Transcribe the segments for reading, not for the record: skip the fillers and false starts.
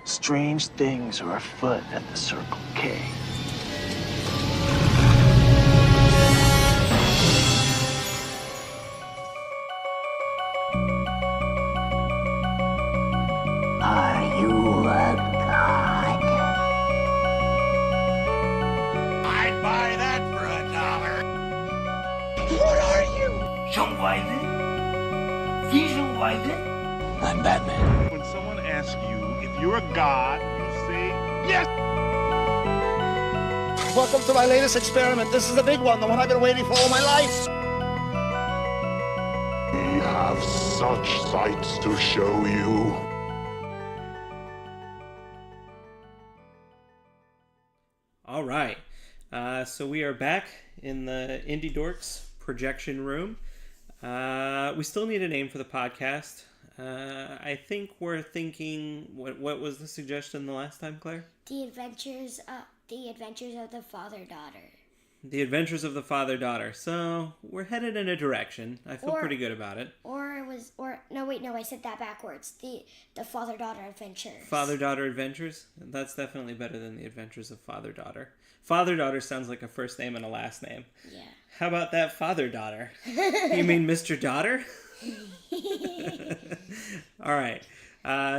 Strange things are afoot at the Circle K. Are you a god? I'd buy that for $1. What are you? unwavering? Unwavering? I'm Batman. When someone asks you if you're a god, you say yes. Welcome to my latest experiment. This is the big one, the one I've been waiting for all my life. We have such sights to show you. All right. So we are back in the Indie Dorks projection room. We still need a name for the podcast. I think we're thinking, what was the suggestion the last time, Claire? The Adventures of the Father-Daughter. The Adventures of the Father-Daughter. So we're headed in a direction. I feel pretty good about it. I said that backwards. The Father-Daughter Adventures. Father-Daughter Adventures? That's definitely better than the Adventures of Father-Daughter. Father-Daughter sounds like a first name and a last name. Yeah. How about that Father-Daughter? You mean Mr. Daughter? All right.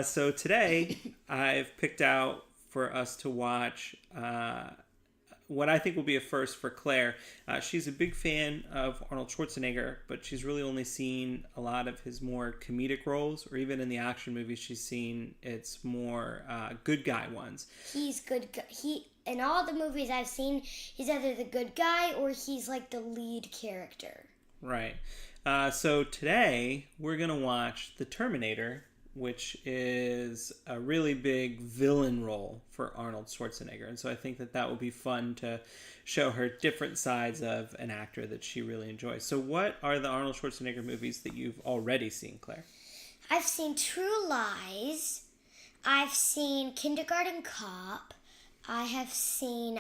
So today I've picked out for us to watch what I think will be a first for Claire. She's a big fan of Arnold Schwarzenegger, but she's really only seen a lot of his more comedic roles, or even in the action movies she's seen, it's more good guy ones. He's good. In all the movies I've seen, he's either the good guy or he's like the lead character. Right. So today we're going to watch The Terminator, which is a really big villain role for Arnold Schwarzenegger. And so I think that will be fun to show her different sides of an actor that she really enjoys. So what are the Arnold Schwarzenegger movies that you've already seen, Claire? I've seen True Lies. I've seen Kindergarten Cop. I have seen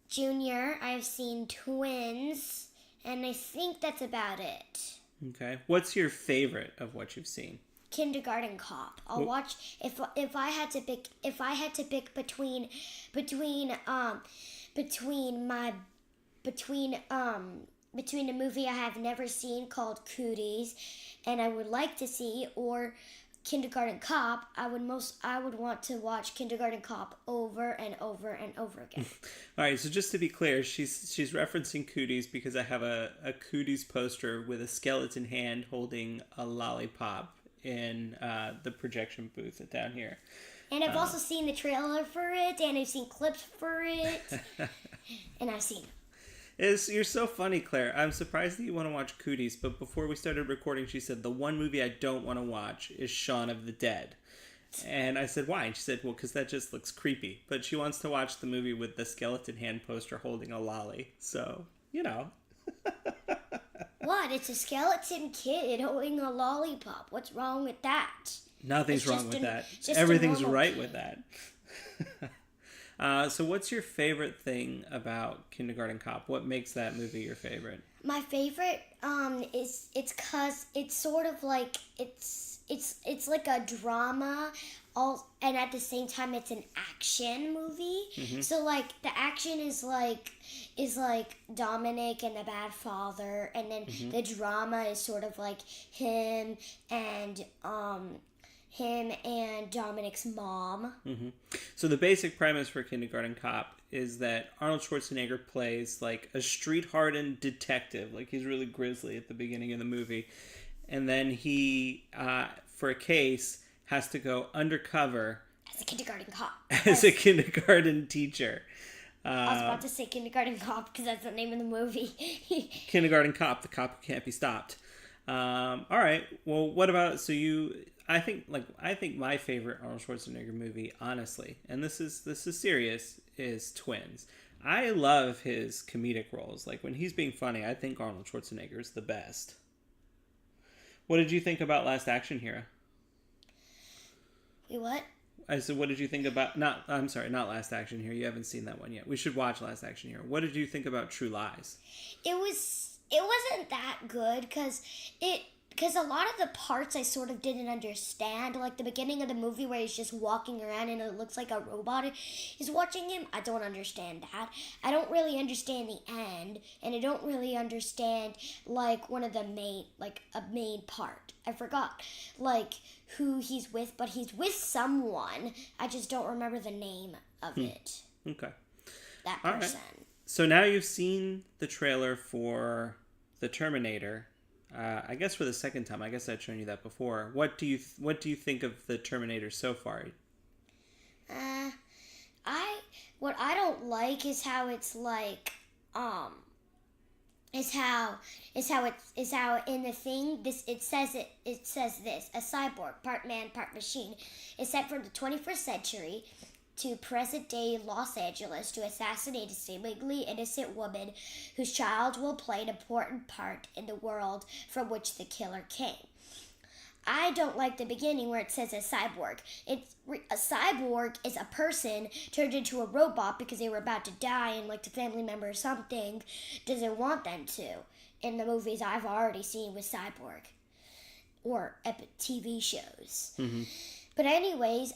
Junior. I've seen Twins. And I think that's about it. Okay. What's your favorite of what you've seen? Kindergarten Cop. I'll watch if I had to pick between a movie I have never seen called Cooties and I would like to see, or Kindergarten Cop, I would want to watch Kindergarten Cop over and over and over again. All right, so just to be clear, she's referencing Cooties because I have a Cooties poster with a skeleton hand holding a lollipop in the projection booth down here. And I've also seen the trailer for it, and I've seen clips for it, and I've seen it. You're so funny, Claire. I'm surprised that you want to watch Cooties, but before we started recording, she said, the one movie I don't want to watch is Shaun of the Dead. And I said, why? And she said, well, because that just looks creepy. But she wants to watch the movie with the skeleton hand poster holding a lolly. So, you know. What? It's a skeleton kid holding a lollipop. What's wrong with that? Nothing's wrong with that. Everything's right with that. So what's your favorite thing about Kindergarten Cop? What makes that movie your favorite? My favorite is it's 'cause it's sort of like it's like a drama, and at the same time it's an action movie. Mm-hmm. So like the action is like Dominic and the bad father, and then the drama is sort of like him and Dominic's mom. Mm-hmm. So the basic premise for Kindergarten Cop is that Arnold Schwarzenegger plays like a street-hardened detective. Like he's really grisly at the beginning of the movie. And then he, for a case, has to go undercover. As a kindergarten cop. As a kindergarten teacher. I was about to say Kindergarten Cop because that's the name of the movie. Kindergarten Cop, the cop who can't be stopped. All right. Well, what about, I think my favorite Arnold Schwarzenegger movie, honestly, and this is serious, is Twins. I love his comedic roles. Like when he's being funny, I think Arnold Schwarzenegger is the best. What did you think about Last Action Hero? Wait, what? I said, what did you think about, not Last Action Hero. You haven't seen that one yet. We should watch Last Action Hero. What did you think about True Lies? It wasn't that good because it because a lot of the parts I sort of didn't understand, like the beginning of the movie where he's just walking around and it looks like a robot is watching him. I don't understand that. I don't really understand the end, and I don't really understand like one of the main, like a main part. I forgot like who he's with, but he's with someone. I just don't remember the name of it. Okay. That All right. person. So now you've seen the trailer for the Terminator. I guess for the second time. I guess I'd shown you that before. What do you think of the Terminator so far? What I don't like is how it's like is how in the thing it says this: a cyborg, part man, part machine, is sent from the 21st century to present-day Los Angeles to assassinate a seemingly innocent woman whose child will play an important part in the world from which the killer came. I don't like the beginning where it says a cyborg. A cyborg is a person turned into a robot because they were about to die and like the family member or something doesn't want them to. In the movies I've already seen with cyborg or TV shows. Mm-hmm. But anyways,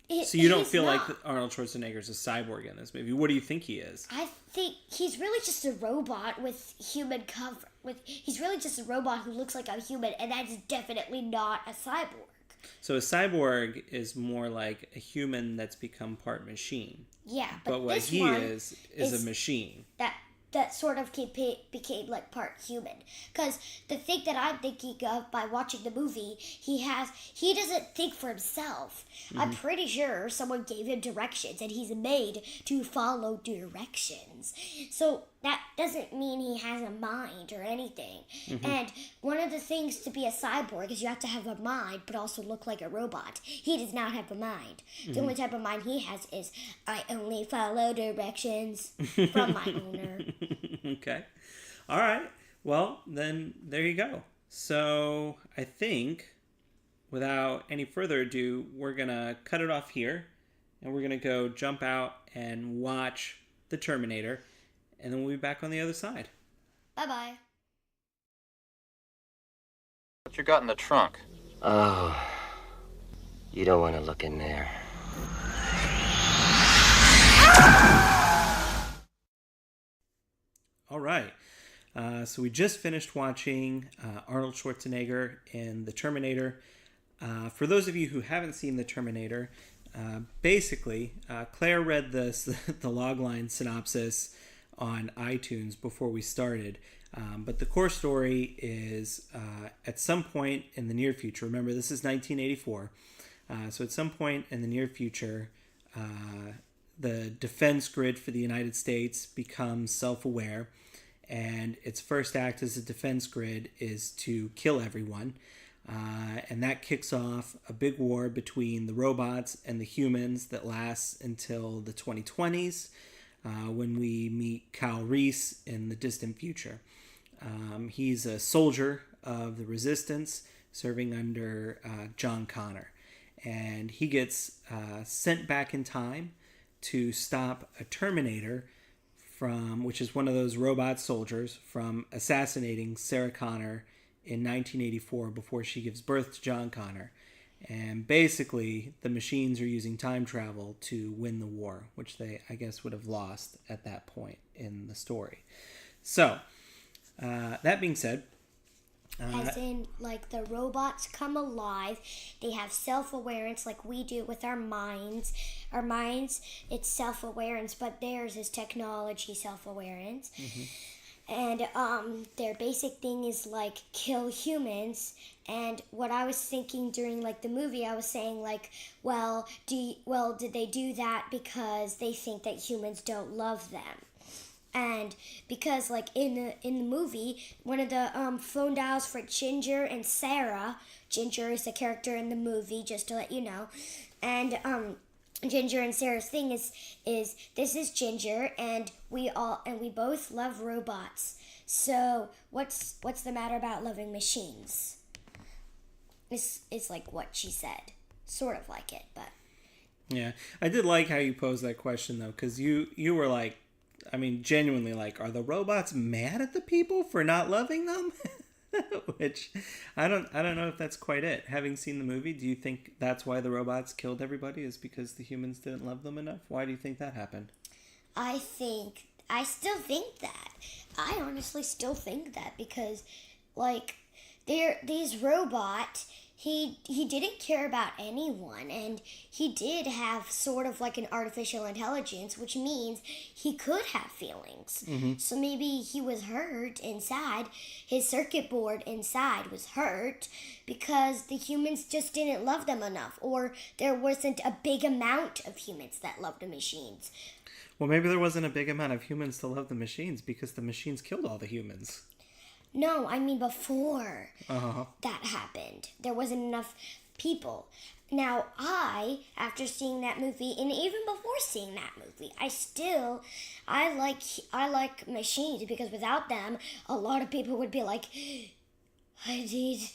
so you don't feel like Arnold Schwarzenegger's a cyborg in this movie? What do you think he is? I think he's really just a robot with human cover. He's really just a robot who looks like a human, and that's definitely not a cyborg. So a cyborg is more like a human that's become part machine. Yeah, but what he is a machine. That sort of became like part human. Because the thing that I'm thinking of by watching the movie, he doesn't think for himself. Mm-hmm. I'm pretty sure someone gave him directions and he's made to follow directions. So that doesn't mean he has a mind or anything. Mm-hmm. And one of the things to be a cyborg is you have to have a mind but also look like a robot. He does not have a mind. Mm-hmm. The only type of mind he has is, I only follow directions from my owner. Okay. All right. Well, then there you go. So I think without any further ado, we're going to cut it off here and we're going to go jump out and watch The Terminator, and then we'll be back on the other side. Bye-bye. What you got in the trunk? Oh, you don't want to look in there. All right. So we just finished watching Arnold Schwarzenegger in The Terminator. For those of you who haven't seen The Terminator, basically, Claire read the logline synopsis on iTunes before we started. But the core story is at some point in the near future, remember this is 1984, so at some point in the near future, the defense grid for the United States becomes self-aware, and its first act as a defense grid is to kill everyone. And that kicks off a big war between the robots and the humans that lasts until the 2020s, when we meet Kyle Reese in the distant future. He's a soldier of the Resistance serving under John Connor. And he gets sent back in time to stop a Terminator which is one of those robot soldiers, from assassinating Sarah Connor in 1984 before she gives birth to John Connor. And basically, the machines are using time travel to win the war, which they, I guess, would have lost at that point in the story. So, that being said... as in, like, the robots come alive, they have self-awareness like we do with our minds. Our minds, it's self-awareness, but theirs is technology self-awareness. Mm-hmm. And their basic thing is, like, kill humans. And what I was thinking during, like, the movie, I was saying, like, did they do that because they think that humans don't love them? And because, like, in the movie, one of the phone dials for Ginger and Sarah, Ginger is the character in the movie, just to let you know, and Ginger and Sarah's thing is this is Ginger, and we both love robots. So what's the matter about loving machines? It's like what she said, sort of like it, but yeah, I did like how you posed that question though, because you were like, I mean, genuinely like, are the robots mad at the people for not loving them? Which I don't know if that's quite it. Having seen the movie, do you think that's why the robots killed everybody, is because the humans didn't love them enough? Why do you think that happened? I still think that. I honestly still think that because, like, these robots, he didn't care about anyone, and he did have sort of like an artificial intelligence, which means he could have feelings. So maybe he was hurt inside. His circuit board inside was hurt because the humans just didn't love them enough, or there wasn't a big amount of humans that loved the machines. Well, maybe there wasn't a big amount of humans to love the machines because the machines killed all the humans. No, I mean before that happened. There wasn't enough people. Now, after seeing that movie, and even before seeing that movie, I like machines because without them, a lot of people would be like, I need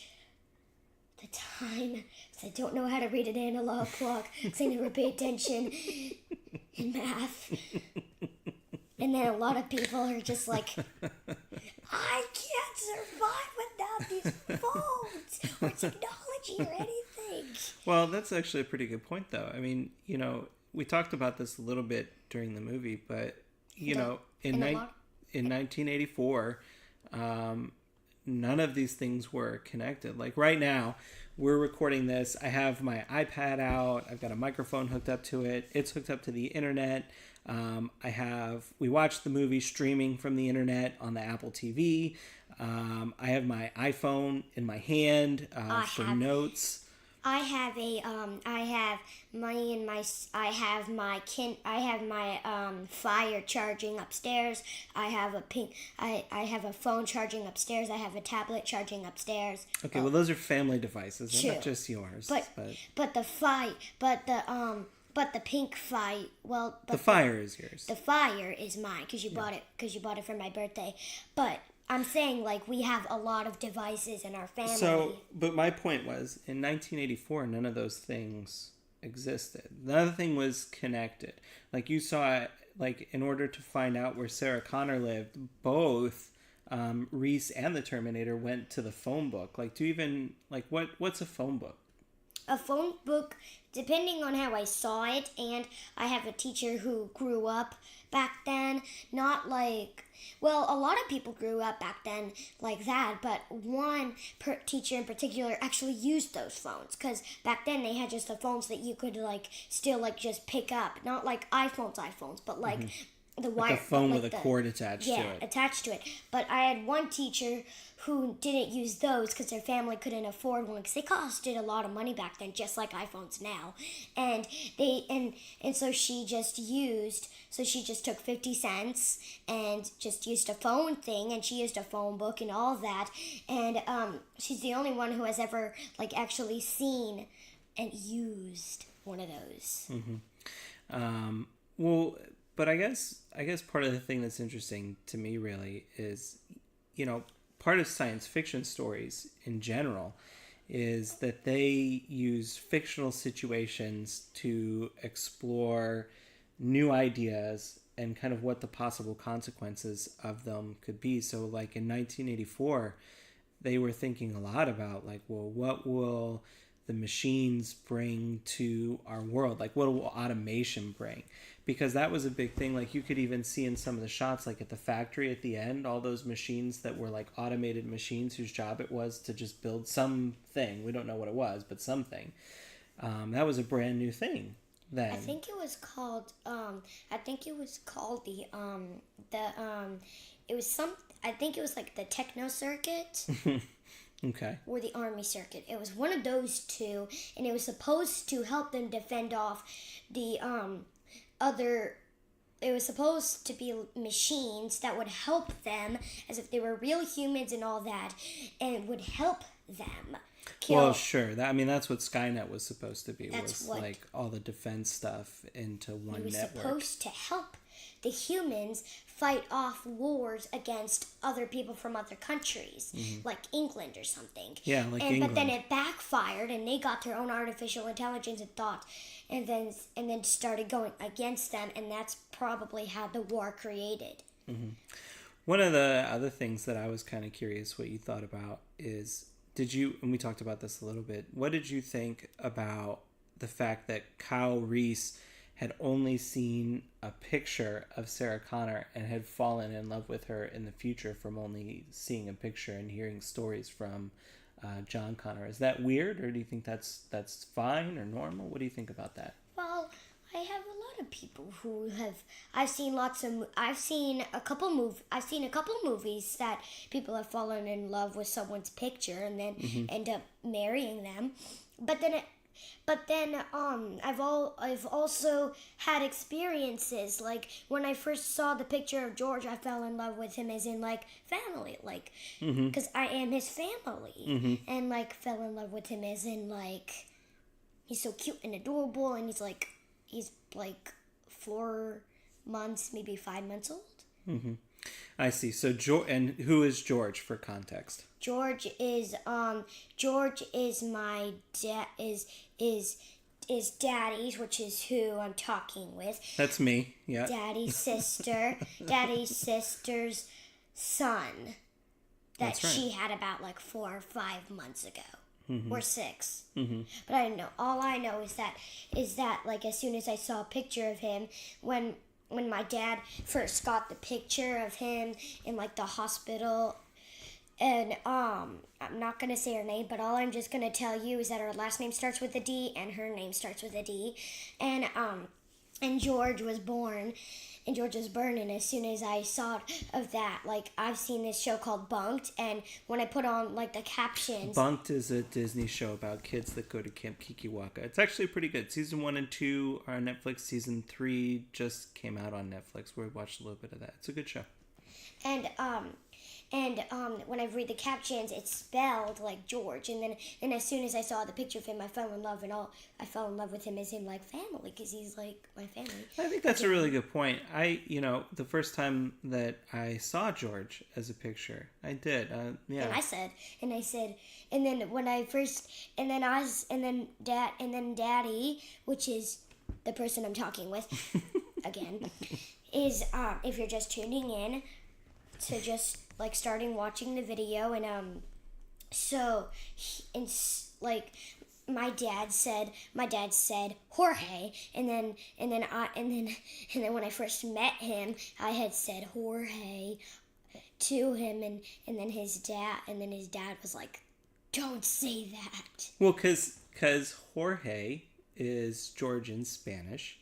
the time. I don't know how to read an analog clock because I never pay attention in math. And then a lot of people are just like, I can't survive without these phones or technology or anything. Well, that's actually a pretty good point, though. I mean, we talked about this a little bit during the movie, but, in 1984, none of these things were connected. Like right now, we're recording this. I have my iPad out. I've got a microphone hooked up to it. It's hooked up to the internet. We watched the movie streaming from the internet on the Apple TV. I have my iPhone in my hand for notes. I have my Fire charging upstairs. I have a phone charging upstairs. I have a tablet charging upstairs. Okay, well those are family devices. They're not just yours. But the pink Fire. Well, the Fire is yours. The Fire is mine because you bought it. Because you bought it for my birthday. But I'm saying, like, we have a lot of devices in our family. So, but my point was, in 1984, none of those things existed. None of the thing was connected. Like, you saw, like, in order to find out where Sarah Connor lived, both Reese and the Terminator went to the phone book. Like, what's a phone book? A phone book, depending on how I saw it, and I have a teacher who grew up back then, not like... Well, a lot of people grew up back then like that, but one teacher in particular actually used those phones, because back then they had just the phones that you could, like, still, like, just pick up. Not like iPhones, but, like, the wire... Like a phone with a cord attached to it. Yeah, attached to it. But I had one teacher who didn't use those because their family couldn't afford one because they costed a lot of money back then, just like iPhones now. And so she just took 50 cents and just used a phone thing, and she used a phone book and all that. And she's the only one who has ever, like, actually seen and used one of those. Well, but I guess part of the thing that's interesting to me really is, part of science fiction stories in general is that they use fictional situations to explore new ideas and kind of what the possible consequences of them could be. So, like, in 1984, they were thinking a lot about, like, well, what will the machines bring to our world? Like, what will automation bring? Because that was a big thing. Like, you could even see in some of the shots, like at the factory at the end, all those machines that were like automated machines whose job it was to just build something. We don't know what it was, but something. That was a brand new thing then. I think it was called like the techno circuit. Okay. Or the army circuit. It was one of those two, and it was supposed to help them defend off the it was supposed to be machines that would help them as if they were real humans and all that, and it would help them kill. Well, sure. That's what Skynet was supposed to be. Like all the defense stuff into one network. It was supposed to help the humans fight off wars against other people from other countries, like England or something. Yeah, like England. But then it backfired, and they got their own artificial intelligence and thought, and then started going against them, and that's probably how the war created. One of the other things that I was kind of curious what you thought about is, and we talked about this a little bit, what did you think about the fact that Kyle Reese had only seen a picture of Sarah Connor and had fallen in love with her in the future from only seeing a picture and hearing stories from John Connor? Is that weird, or do you think that's fine or normal? What do you think about that? Well, I have a lot of people who have. I've seen a couple movies that people have fallen in love with someone's picture and then end up marrying them. But then I've also had experiences like when I first saw the picture of George, I fell in love with him as in like family, like because I am his family, and like fell in love with him as in like he's so cute and adorable, and he's like 4 months, maybe 5 months old. I see. So and who is George for context? George is my dad is Daddy's, which is who I'm talking with. That's me. Yeah. Daddy's sister's son that she had about like 4 or 5 months ago. Or 6. But I don't know. All I know is that like as soon as I saw a picture of him when my dad first got the picture of him in like the hospital, and I'm not gonna say her name, but all I'm just gonna tell you is that her last name starts with a D and her name starts with a D, and George was born. And George was born, and as soon as I saw of that, like, I've seen this show called Bunked, and when I put on, like, the captions... Bunked is a Disney show about kids that go to Camp Kikiwaka. It's actually pretty good. Season 1 and 2 are on Netflix. Season 3 just came out on Netflix. We watched a little bit of that. It's a good show. And when I read the captions, it's spelled like George. And then as soon as I saw the picture of him, I fell in love, I fell in love with him as in like family, because he's like my family. I think that's a really good point. The first time that I saw George as a picture, I did. Yeah. And then Daddy, which is the person I'm talking with, again, is if you're just tuning in. To just like starting watching the video, and my dad said Jorge, and then when I first met him, I had said Jorge to him, and then his dad was like, don't say that. Well, because Jorge is George in Spanish,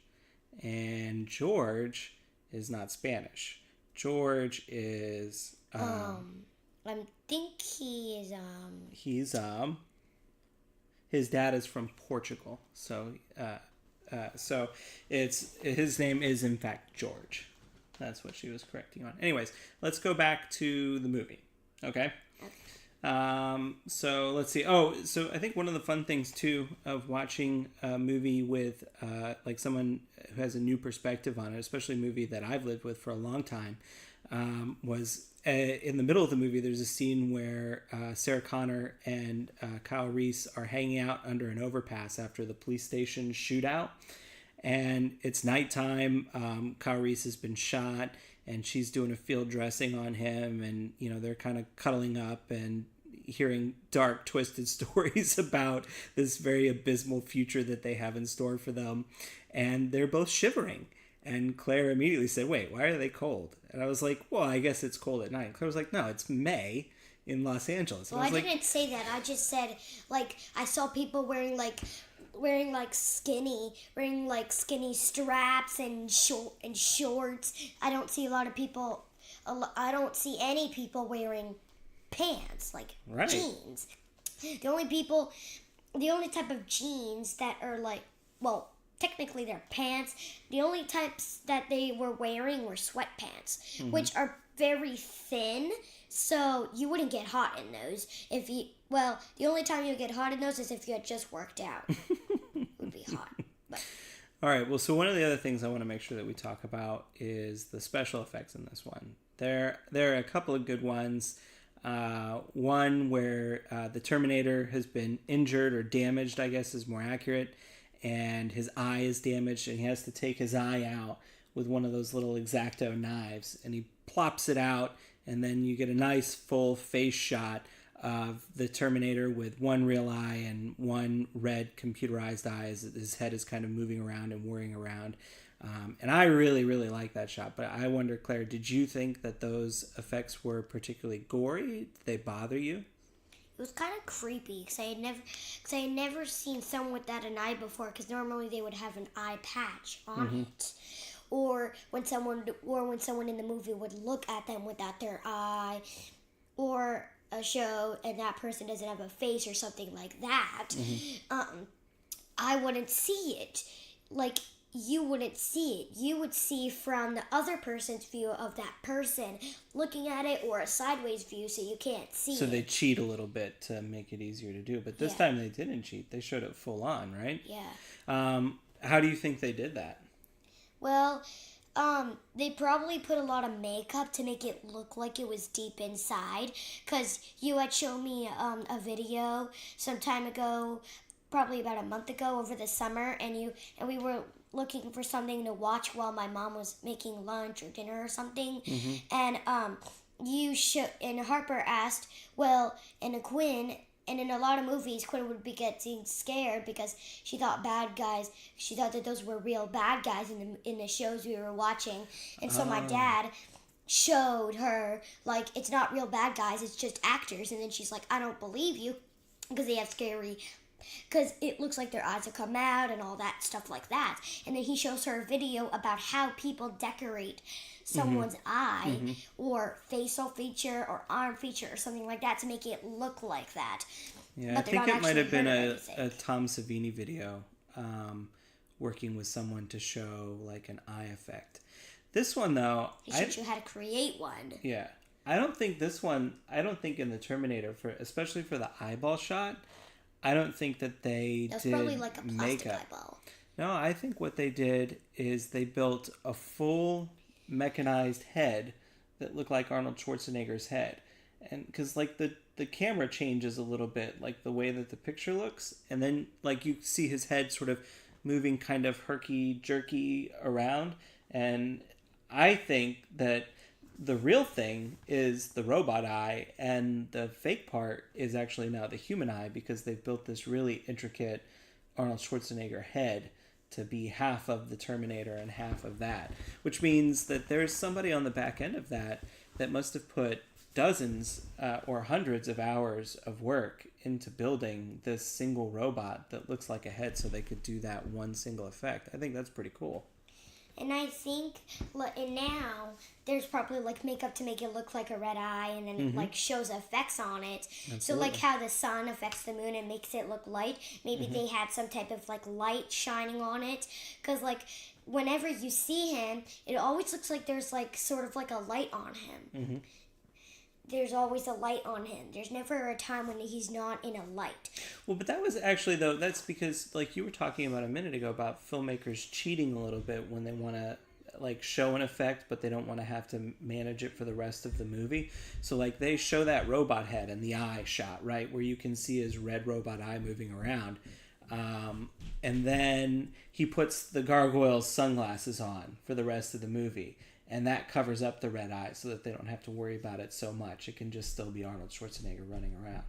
and George is not Spanish. George is I think he is he's his dad is from Portugal, so it's his name is in fact George. That's what she was correcting on. Anyways, let's go back to the movie. Okay. So let's see. So I think one of the fun things too of watching a movie with like someone who has a new perspective on it, especially a movie that I've lived with for a long time, was in the middle of the movie. There's a scene where Sarah Connor and Kyle Reese are hanging out under an overpass after the police station shootout, and it's nighttime. Kyle Reese has been shot, and she's doing a field dressing on him, and they're kind of cuddling up and hearing dark, twisted stories about this very abysmal future that they have in store for them, and they're both shivering. And Claire immediately said, "Wait, why are they cold?" And I was like, "Well, I guess it's cold at night." And Claire was like, "No, it's May in Los Angeles." Well, I didn't say that. I just said like I saw people wearing skinny straps and shorts. I don't see any people wearing pants, like jeans. The only type of jeans that are like, well, technically they're pants. The only types that they were wearing were sweatpants, which are very thin, so you wouldn't get hot in those. The only time you get hot in those is if you had just worked out. It would be hot. But. All right, well, so one of the other things I want to make sure that we talk about is the special effects in this one. There are a couple of good ones. One where the Terminator has been injured or damaged, I guess is more accurate, and his eye is damaged, and he has to take his eye out with one of those little X-Acto knives, and he plops it out, and then you get a nice full face shot of the Terminator with one real eye and one red computerized eye as his head is kind of moving around and whirring around. And I really, really like that shot. But I wonder, Claire, did you think that those effects were particularly gory? Did they bother you? It was kind of creepy because I had never seen someone without an eye before. Because normally they would have an eye patch on it, or when someone in the movie would look at them without their eye, or a show and that person doesn't have a face or something like that. I wouldn't see it. Like, you wouldn't see it. You would see from the other person's view of that person looking at it, or a sideways view, so you can't see So it. they cheat a little bit to make it easier to do. But this time they didn't cheat. They showed it full on, right? Yeah. How do you think they did that? Well, they probably put a lot of makeup to make it look like it was deep inside. Because you had shown me a video some time ago, probably about a month ago over the summer, and we were looking for something to watch while my mom was making lunch or dinner or something. And and Harper asked, well, and Quinn, and in a lot of movies, Quinn would be getting scared because she thought that those were real bad guys in the shows we were watching. And so my dad showed her, like, it's not real bad guys, it's just actors. And then she's like, I don't believe you, because they have because it looks like their eyes have come out and all that stuff like that. And then he shows her a video about how people decorate someone's eye or facial feature or arm feature or something like that to make it look like that. Yeah, but I think it might have been a Tom Savini video working with someone to show like an eye effect. This one, though, He showed you how to create one. Yeah. I don't think in the Terminator, especially for the eyeball shot, I don't think that they It was did probably like a plastic makeup. eyeball. No, I think what they did is they built a full mechanized head that looked like Arnold Schwarzenegger's head. And because like the camera changes a little bit, like the way that the picture looks, and then like you see his head sort of moving kind of herky-jerky around. And I think that the real thing is the robot eye, and the fake part is actually now the human eye, because they've built this really intricate Arnold Schwarzenegger head to be half of the Terminator and half of that, which means that there's somebody on the back end of that must have put dozens or hundreds of hours of work into building this single robot that looks like a head so they could do that one single effect. I think that's pretty cool. And I think, and now there's probably like makeup to make it look like a red eye, and then it like shows effects on it. Absolutely. So like how the sun affects the moon and makes it look light. Maybe they had some type of like light shining on it, because like whenever you see him, it always looks like there's like sort of like a light on him. There's always a light on him. There's never a time when he's not in a light. Well, but that was actually, though, that's because, like you were talking about a minute ago, about filmmakers cheating a little bit when they want to, like, show an effect, but they don't want to have to manage it for the rest of the movie. So, like, they show that robot head and the eye shot, right, where you can see his red robot eye moving around. And then he puts the gargoyle sunglasses on for the rest of the movie. And that covers up the red eye so that they don't have to worry about it so much. It can just still be Arnold Schwarzenegger running around.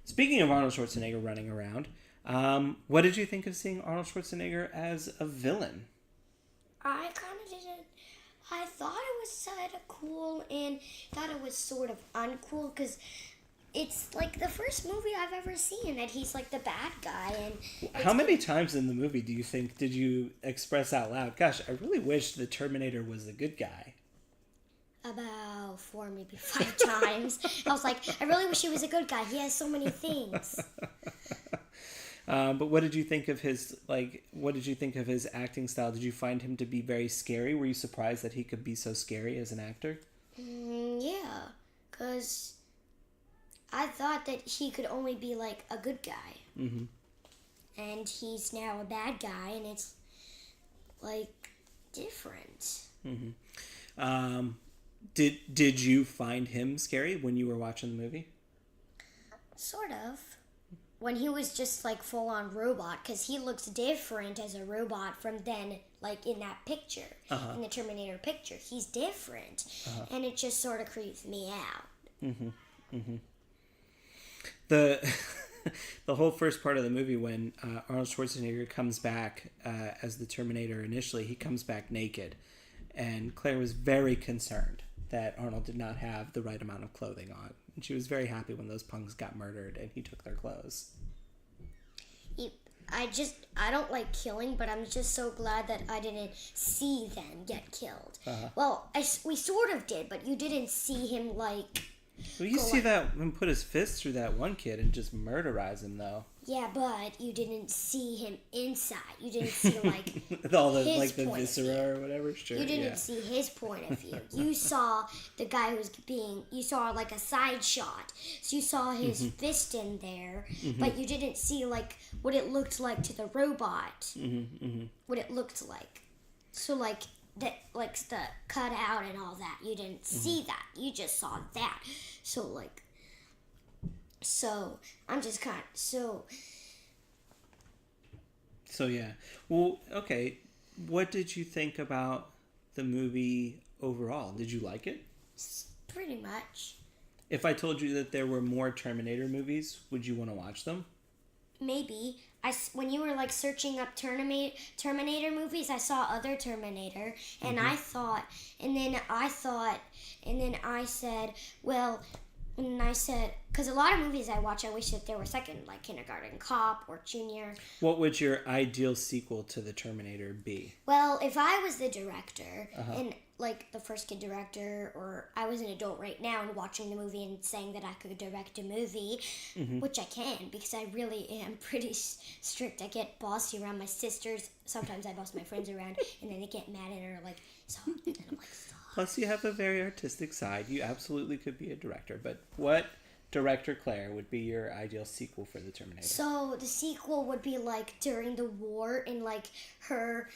Speaking of Arnold Schwarzenegger running around, what did you think of seeing Arnold Schwarzenegger as a villain? I kind of didn't. I thought it was sort of cool and thought it was sort of uncool, because it's like the first movie I've ever seen that he's like the bad guy. And how many times in the movie did you express out loud, gosh, I really wish the Terminator was the good guy? About 4, maybe 5 times. I was like, I really wish he was a good guy. He has so many things. But what did you think of his acting style? Did you find him to be very scary? Were you surprised that he could be so scary as an actor? Yeah, because I thought that he could only be like a good guy. And he's now a bad guy, and it's like different. Did you find him scary when you were watching the movie? Sort of. when he was just like full on robot, because he looks different as a robot from then, like in that picture, in the Terminator picture. He's different, and it just sort of creeps me out. The the whole first part of the movie, when Arnold Schwarzenegger comes back as the Terminator initially, he comes back naked, and Claire was very concerned that Arnold did not have the right amount of clothing on. And she was very happy when those punks got murdered and he took their clothes. I don't like killing, but I'm just so glad that I didn't see them get killed. Well, we sort of did, but you didn't see him, like... Well, you see that him put his fist through that one kid and just murderize him, though. Yeah, but you didn't see him inside. You didn't see, like, all the, his like, the point viscera or whatever. Sure, you didn't see his point of view. You saw the guy who was you saw, like, a side shot. So you saw his fist in there, but you didn't see, like, what it looked like to the robot. What it looked like. So, like, the cut out and all that. You didn't see that. You just saw that. So, like... So, I'm just kind of... So, yeah. Well, okay. What did you think about the movie overall? Did you like it? Pretty much. If I told you that there were more Terminator movies, would you want to watch them? Maybe. When you were, like, searching up Terminator movies, I saw other Terminator, and I thought... And then I said, well... And I said, because a lot of movies I watch, I wish that they were second, like Kindergarten Cop or Junior. What would your ideal sequel to the Terminator be? Well, if I was the director, and like the first kid director, or I was an adult right now and watching the movie and saying that I could direct a movie, which I can, because I really am pretty strict. I get bossy around my sisters. Sometimes I boss my friends around, and then they get mad and are like, so, and I'm like, stop. Plus, you have a very artistic side. You absolutely could be a director. But what director, Claire, would be your ideal sequel for the Terminator? So the sequel would be like during the war, and like her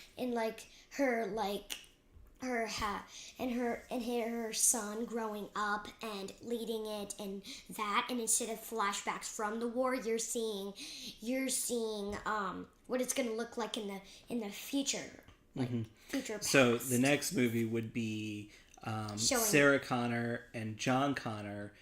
son growing up and leading it, and that. And instead of flashbacks from the war, you're seeing what it's gonna look like in the future. Like future past. So the next movie would be Sarah Connor and John Connor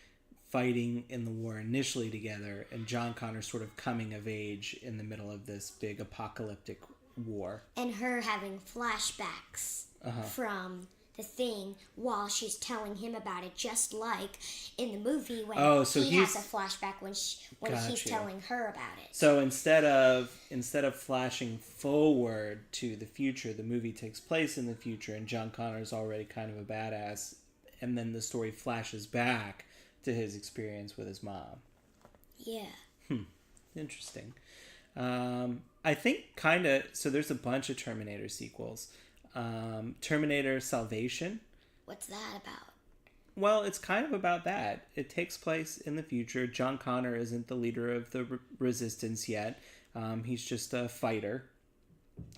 fighting in the war initially together, and John Connor sort of coming of age in the middle of this big apocalyptic war. And her having flashbacks from the thing while she's telling him about it, just like in the movie when he has a flashback when he's telling her about it. So instead of flashing forward to the future, the movie takes place in the future, and John Connor's already kind of a badass, and then the story flashes back to his experience with his mom. Yeah. Interesting. I think so there's a bunch of Terminator sequels. Terminator Salvation. What's that about? Well, it's kind of about that. It takes place in the future. John Connor isn't the leader of the resistance yet. He's just a fighter.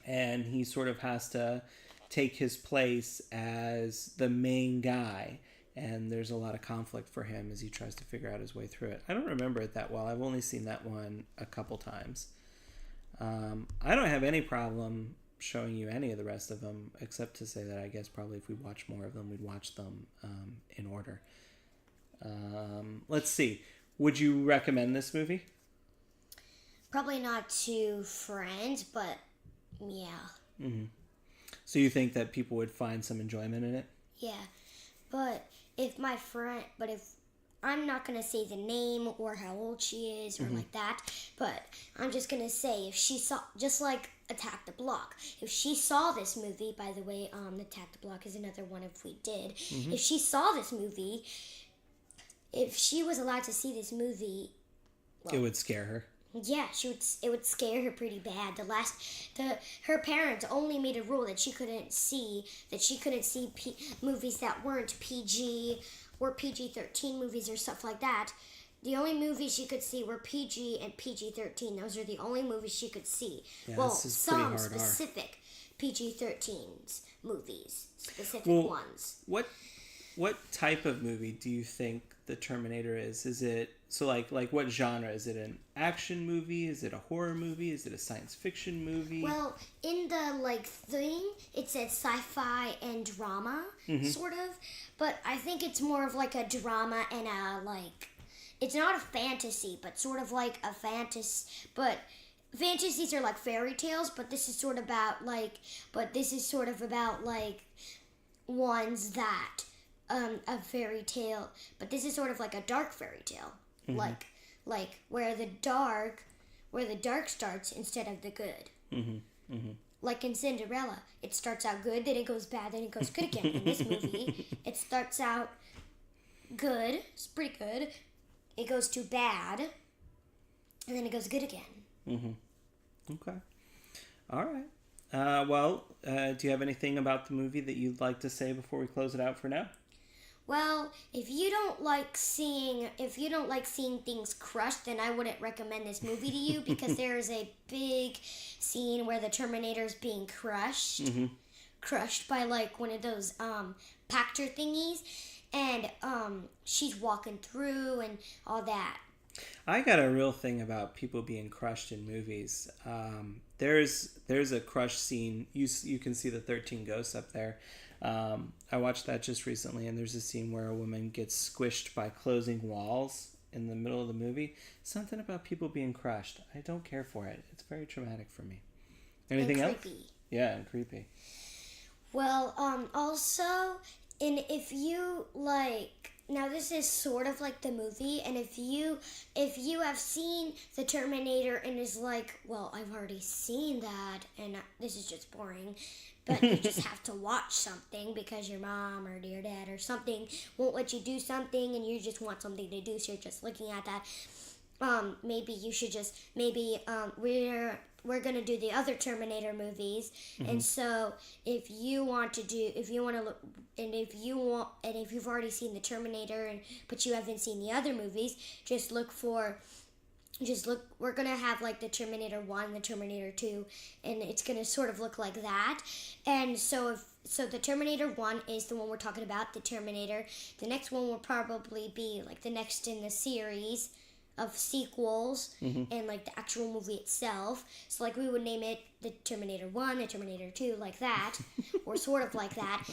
And he sort of has to take his place as the main guy. And there's a lot of conflict for him as he tries to figure out his way through it. I don't remember it that well. I've only seen that one a couple times. I don't have any problem showing you any of the rest of them, except to say that I guess probably if we watch more of them, we'd watch them in order. Let's see. Would you recommend this movie? Probably not to friends, but yeah. So you think that people would find some enjoyment in it? Yeah, but if I'm not going to say the name or how old she is or like that, but I'm just going to say if she saw, just like Attack the Block, if she saw this movie, by the way, Attack the Block is another one if we did, if she saw this movie, if she was allowed to see this movie, well, it would scare her. Yeah, it would scare her pretty bad. Her parents only made a rule that she couldn't see movies that weren't PG or PG-13 movies or stuff like that. The only movies she could see were PG and PG-13. Those are the only movies she could see. Yeah, well, some specific PG-13s movies, specific ones. What what type of movie do you think the Terminator is? Is it like what genre? Is it an action movie? Is it a horror movie? Is it a science fiction movie? Well, in the thing, it said sci-fi and drama, sort of. But I think it's more of like a drama and it's not a fantasy, but sort of like a fantasy. But fantasies are like fairy tales, but this is sort of about ones that a fairy tale, but this is sort of like a dark fairy tale, like where the dark starts instead of the good. Like in Cinderella, it starts out good, then it goes bad, then it goes good again. In this movie, it starts out good, it's pretty good, it goes to bad, and then it goes good again. Okay. All right. Do you have anything about the movie that you'd like to say before we close it out for now? Well, if you don't like seeing things crushed, then I wouldn't recommend this movie to you because there is a big scene where the Terminator is being crushed, crushed by like one of those Pactor thingies, and she's walking through and all that. I got a real thing about people being crushed in movies. There's a crush scene. You can see the 13 Ghosts up there. I watched that just recently, and there's a scene where a woman gets squished by closing walls in the middle of the movie. Something about people being crushed. I don't care for it. It's very traumatic for me. Anything else? Creepy. Yeah, and creepy. Well, also, and if you like, now this is sort of like the movie, and if you have seen the Terminator and is like, well, I've already seen that, and this is just boring, but you just have to watch something because your mom or your dad or something won't let you do something, and you just want something to do, so you're just looking at that. Maybe you should just we're gonna do the other Terminator movies, and so if you've already seen the Terminator but you haven't seen the other movies, we're gonna have like the Terminator 1, the Terminator 2, and it's gonna sort of look like that. And so the Terminator 1 is the one we're talking about, the Terminator. The next one will probably be like the next in the series of sequels and like the actual movie itself. So like we would name it the Terminator 1, the Terminator 2, like that, or sort of like that.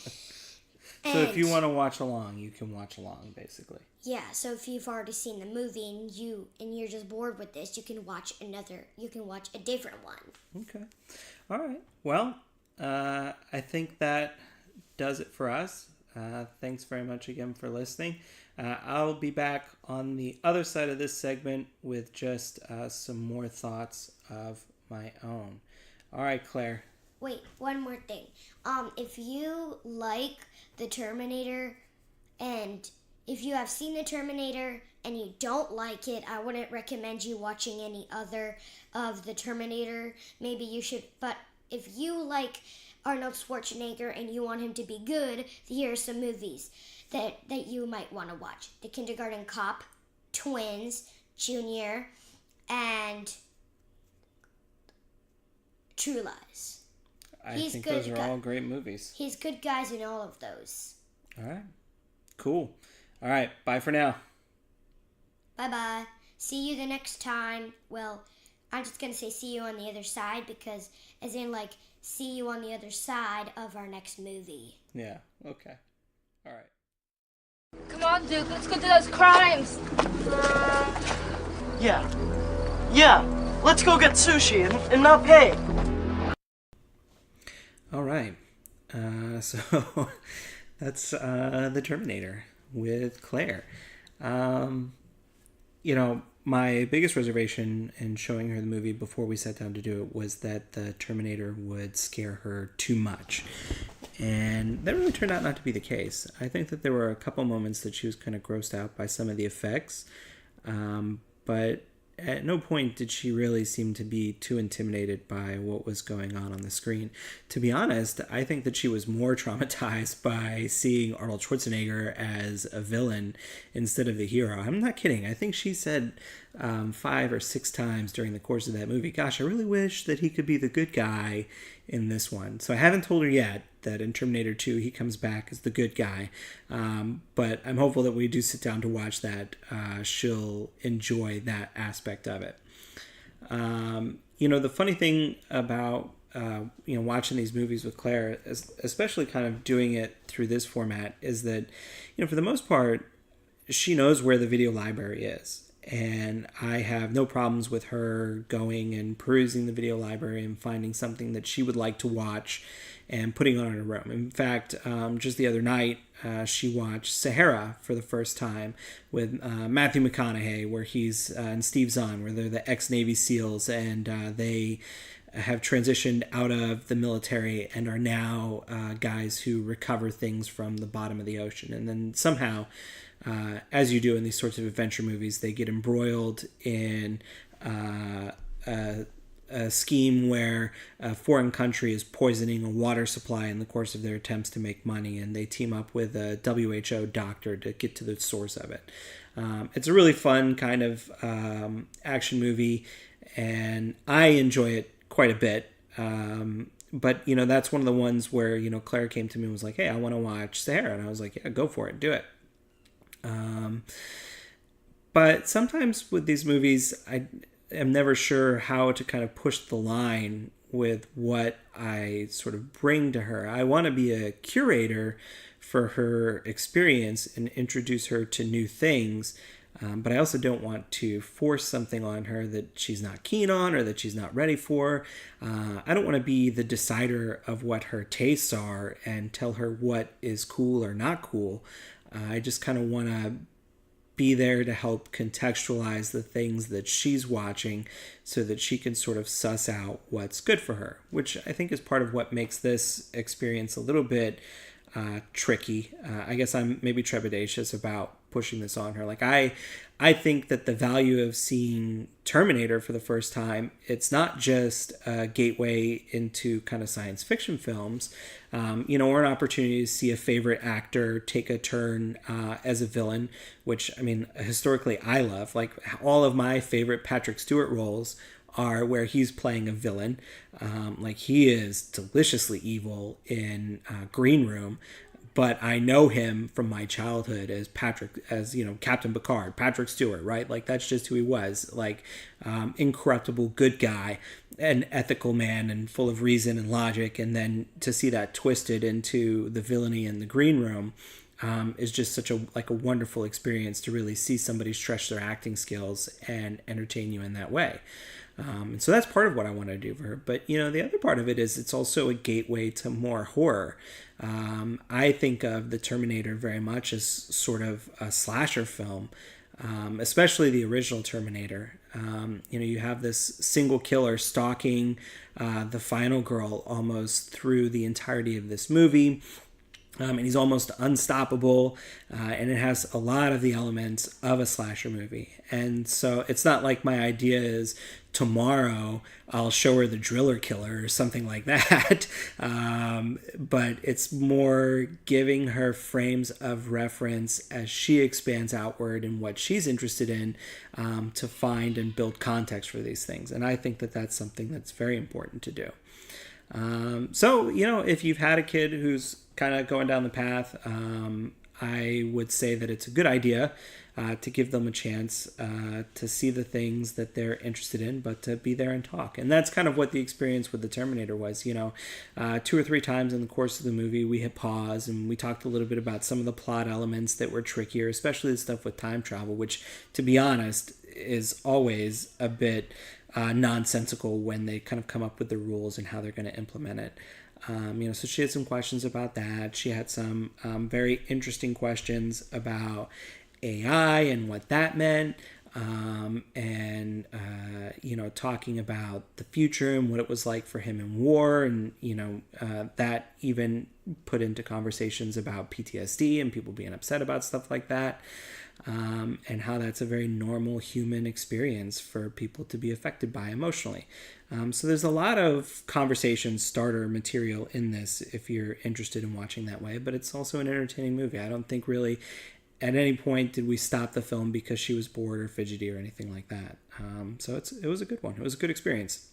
So if you want to watch along, you can watch along, basically. Yeah, so if you've already seen the movie and you're just bored with this, you can watch a different one. Okay. All right. Well, I think that does it for us. Thanks very much again for listening. I'll be back on the other side of this segment with just some more thoughts of my own. All right, Claire. Wait, one more thing. If you like the Terminator, and if you have seen the Terminator and you don't like it, I wouldn't recommend you watching any other of the Terminator. Maybe you should, but if you like Arnold Schwarzenegger and you want him to be good, here are some movies that you might want to watch. The Kindergarten Cop, Twins, Junior, and True Lies. I think those are all great movies. He's good guys in all of those. All right. Cool. All right. Bye for now. Bye-bye. See you the next time. Well, I'm just going to say see you on the other side because, as in, like, see you on the other side of our next movie. Yeah. Okay. All right. Come on, Duke. Let's go do those crimes. Yeah. Let's go get sushi and not pay. All right. So that's the Terminator with Claire. My biggest reservation in showing her the movie before we sat down to do it was that the Terminator would scare her too much. And that really turned out not to be the case. I think that there were a couple moments that she was kind of grossed out by some of the effects. But at no point did she really seem to be too intimidated by what was going on the screen. To be honest, I think that she was more traumatized by seeing Arnold Schwarzenegger as a villain instead of the hero. I'm not kidding. I think she said 5 or 6 times during the course of that movie, gosh, I really wish that he could be the good guy in this one. So I haven't told her yet that in Terminator 2 he comes back as the good guy, but I'm hopeful that when we do sit down to watch that, she'll enjoy that aspect of it. The funny thing about watching these movies with Claire, especially kind of doing it through this format, is that for the most part she knows where the video library is, and I have no problems with her going and perusing the video library and finding something that she would like to watch and putting on in her room. In fact, just the other night, she watched Sahara for the first time with Matthew McConaughey, where he's and Steve Zahn, where they're the ex-Navy SEALs, and they have transitioned out of the military and are now guys who recover things from the bottom of the ocean. And then somehow, as you do in these sorts of adventure movies, they get embroiled in a scheme where a foreign country is poisoning a water supply in the course of their attempts to make money, and they team up with a WHO doctor to get to the source of it. It's a really fun kind of action movie, and I enjoy it quite a bit. But that's one of the ones where Claire came to me and was like, "Hey, I want to watch Sahara," and I was like, "Yeah, go for it, do it." But sometimes with these movies, I am never sure how to kind of push the line with what I sort of bring to her. I want to be a curator for her experience and introduce her to new things, but I also don't want to force something on her that she's not keen on or that she's not ready for. I don't want to be the decider of what her tastes are and tell her what is cool or not cool. I just kind of want to be there to help contextualize the things that she's watching so that she can sort of suss out what's good for her, which I think is part of what makes this experience a little bit tricky. I guess I'm maybe trepidatious about pushing this on her. Like I think that the value of seeing Terminator for the first time, it's not just a gateway into kind of science fiction films, or an opportunity to see a favorite actor take a turn as a villain, which, I mean, historically I love. Like all of my favorite Patrick Stewart roles are where he's playing a villain. Like he is deliciously evil in Green Room, but I know him from my childhood as Captain Picard, Patrick Stewart, right? Like that's just who he was, like incorruptible good guy, an ethical man and full of reason and logic. And then to see that twisted into the villainy in the Green Room is just such a wonderful experience to really see somebody stretch their acting skills and entertain you in that way. And so that's part of what I want to do for her. But, the other part of it is it's also a gateway to more horror. I think of the Terminator very much as sort of a slasher film, especially the original Terminator. You have this single killer stalking the final girl almost through the entirety of this movie. And he's almost unstoppable, and it has a lot of the elements of a slasher movie. And so it's not like my idea is tomorrow I'll show her the Driller Killer or something like that. But it's more giving her frames of reference as she expands outward in what she's interested in, to find and build context for these things. And I think that that's something that's very important to do. So, if you've had a kid who's kind of going down the path, I would say that it's a good idea to give them a chance to see the things that they're interested in, but to be there and talk. And that's kind of what the experience with the Terminator was. 2 or 3 times in the course of the movie, we hit pause and we talked a little bit about some of the plot elements that were trickier, especially the stuff with time travel, which, to be honest, is always a bit nonsensical when they kind of come up with the rules and how they're going to implement it. So she had some questions about that. She had some very interesting questions about AI and what that meant, and talking about the future and what it was like for him in war, and that even put into conversations about PTSD and people being upset about stuff like that. And how that's a very normal human experience for people to be affected by emotionally. So there's a lot of conversation starter material in this if you're interested in watching that way, but it's also an entertaining movie. I don't think really at any point did we stop the film because she was bored or fidgety or anything like that. So it was a good one. It was a good experience.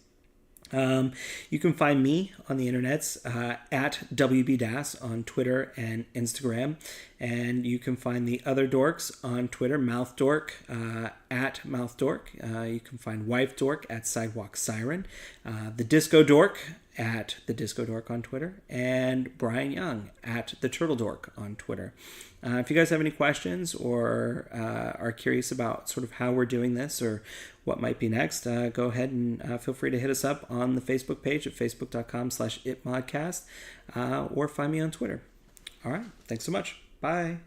You can find me on the internets at WBDAS on Twitter and Instagram. And you can find the other dorks on Twitter, Mouth Dork at Mouth Dork. You can find Wife Dork at Sidewalk Siren. The Disco Dork at The Disco Dork on Twitter. And Brian Young at The Turtle Dork on Twitter. If you guys have any questions or are curious about sort of how we're doing this or what might be next, go ahead and feel free to hit us up on the Facebook page at facebook.com/itmodcast or find me on Twitter. All right. Thanks so much. Bye.